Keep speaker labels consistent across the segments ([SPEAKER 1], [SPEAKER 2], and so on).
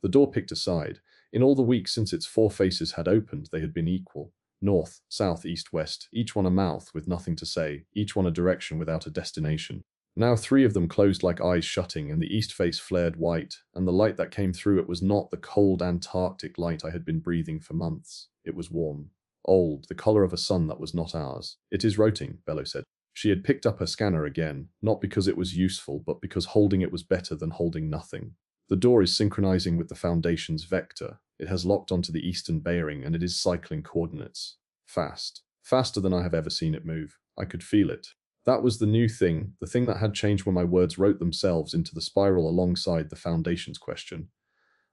[SPEAKER 1] The door picked a side. In all the weeks since its four faces had opened, they had been equal. North, south, east, west, each one a mouth with nothing to say, each one a direction without a destination. Now three of them closed like eyes shutting, and the east face flared white, and the light that came through it was not the cold Antarctic light I had been breathing for months. It was warm. Old, the color of a sun that was not ours. "It is rotating," Bello said. She had picked up her scanner again, not because it was useful, but because holding it was better than holding nothing. "The door is synchronizing with the Foundation's vector. It has locked onto the eastern bearing, and it is cycling coordinates. Fast. Faster than I have ever seen it move. I could feel it." That was the new thing, the thing that had changed when my words wrote themselves into the spiral alongside the Foundation's question.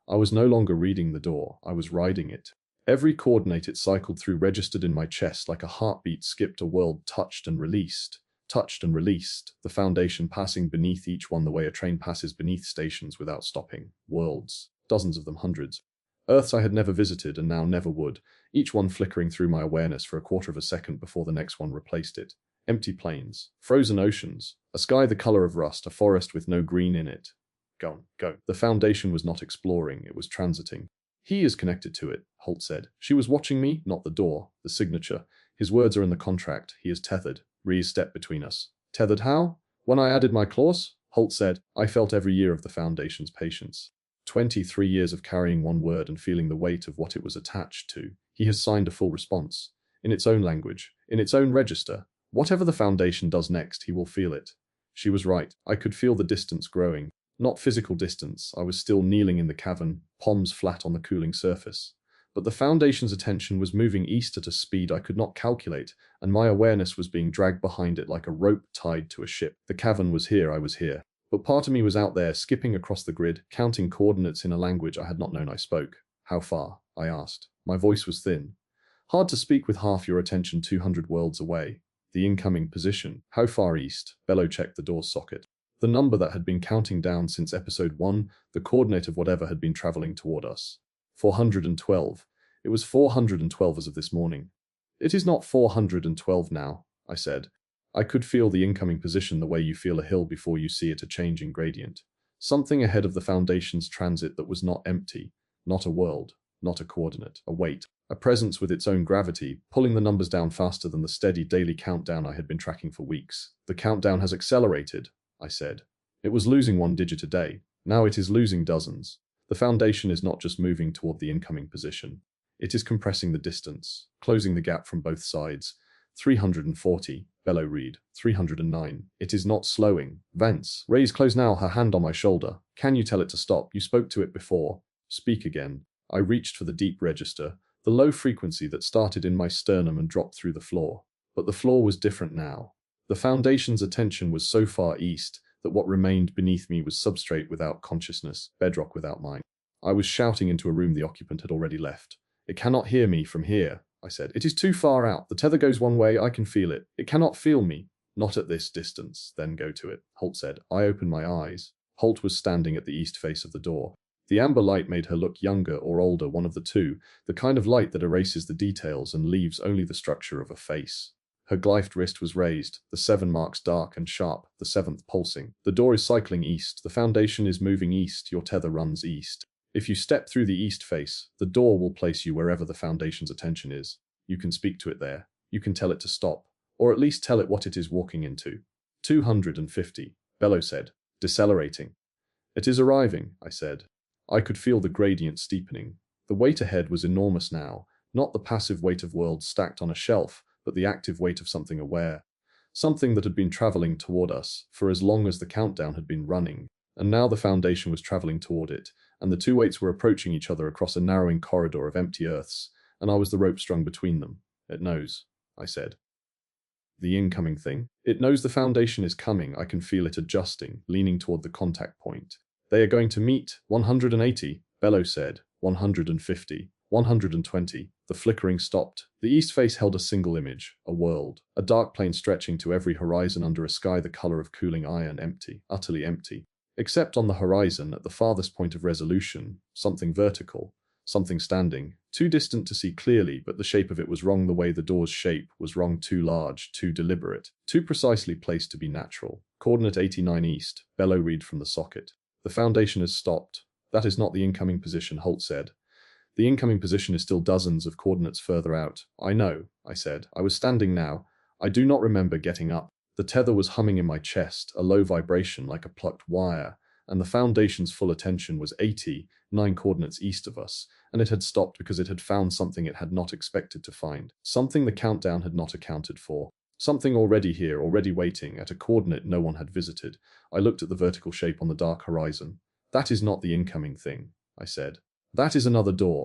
[SPEAKER 1] I was no longer reading the door, I was riding it. Every coordinate it cycled through registered in my chest like a heartbeat skipped a world, touched and released, the Foundation passing beneath each one the way a train passes beneath stations without stopping. Worlds. Dozens of them, hundreds. Earths I had never visited and now never would, each one flickering through my awareness for a quarter of a second before the next one replaced it. Empty plains, frozen oceans, a sky the color of rust, a forest with no green in it. Go. The Foundation was not exploring, it was transiting. "He is connected to it," Holt said. "She was watching me, not the door, the signature. His words are in the contract. He is tethered. Ree's step between us." "Tethered how?" "When I added my clause," Holt said, "I felt every year of the Foundation's patience. 23 years of carrying one word and feeling the weight of what it was attached to. He has signed a full response. In its own language, in its own register. Whatever the Foundation does next, he will feel it." She was right. I could feel the distance growing. Not physical distance. I was still kneeling in the cavern, palms flat on the cooling surface. But the Foundation's attention was moving east at a speed I could not calculate, and my awareness was being dragged behind it like a rope tied to a ship. The cavern was here, I was here. But part of me was out there, skipping across the grid, counting coordinates in a language I had not known I spoke. "How far?" I asked. My voice was thin. "Hard to speak with half your attention 200 worlds away." "The incoming position. How far east?" Bello checked the door's socket. The number that had been counting down since episode 1, the coordinate of whatever had been traveling toward us. 412. It was 412 as of this morning. "It is not 412 now," I said. I could feel the incoming position the way you feel a hill before you see it, a change in gradient. Something ahead of the Foundation's transit that was not empty, not a world, not a coordinate, a weight, a presence with its own gravity, pulling the numbers down faster than the steady daily countdown I had been tracking for weeks. "The countdown has accelerated," I said. "It was losing one digit a day. Now it is losing dozens. The Foundation is not just moving toward the incoming position. It is compressing the distance, closing the gap from both sides. 340, Bello read. 309. It is not slowing. Vance. Ray's close now, her hand on my shoulder. "Can you tell it to stop? You spoke to it before." "Speak again." I reached for the deep register, the low frequency that started in my sternum and dropped through the floor. But the floor was different now. The Foundation's attention was so far east that what remained beneath me was substrate without consciousness, bedrock without mind. I was shouting into a room the occupant had already left. "It cannot hear me from here," I said. "It is too far out. The tether goes one way, I can feel it. It cannot feel me." "Not at this distance, then go to it," Holt said. I opened my eyes. Holt was standing at the east face of the door. The amber light made her look younger or older, one of the two, the kind of light that erases the details and leaves only the structure of a face. Her glyphed wrist was raised, the 7 marks dark and sharp, the 7th pulsing. "The door is cycling east. The Foundation is moving east. Your tether runs east. If you step through the east face, the door will place you wherever the Foundation's attention is. You can speak to it there. You can tell it to stop, or at least tell it what it is walking into." 250, Bello said, decelerating. "It is arriving," I said. I could feel the gradient steepening. The weight ahead was enormous now, not the passive weight of worlds stacked on a shelf, but the active weight of something aware. Something that had been traveling toward us for as long as the countdown had been running, and now the Foundation was traveling toward it, and the two weights were approaching each other across a narrowing corridor of empty Earths, and I was the rope strung between them. "It knows," I said. "The incoming thing? It knows the Foundation is coming. I can feel it adjusting, leaning toward the contact point. "They are going to meet. 180, Bello said. 150, 120. The flickering stopped. The east face held a single image, a world, a dark plane stretching to every horizon under a sky the color of cooling iron, empty, utterly empty. Except on the horizon, at the farthest point of resolution, something vertical, something standing, too distant to see clearly, but the shape of it was wrong. The way the door's shape was wrong, too large, too deliberate, too precisely placed to be natural. "Coordinate 89 east," Bello read from the socket. "The Foundation has stopped. That is not the incoming position, Holt said. The incoming position is still dozens of coordinates further out. I know, I said. I was standing now. I do not remember getting up. The tether was humming in my chest, a low vibration like a plucked wire, and the Foundation's full attention was 9 coordinates east of us, and it had stopped because it had found something it had not expected to find, something the countdown had not accounted for, something already here, already waiting, at a coordinate no one had visited. I looked at the vertical shape on the dark horizon. That is not the incoming thing, I said. That is another door.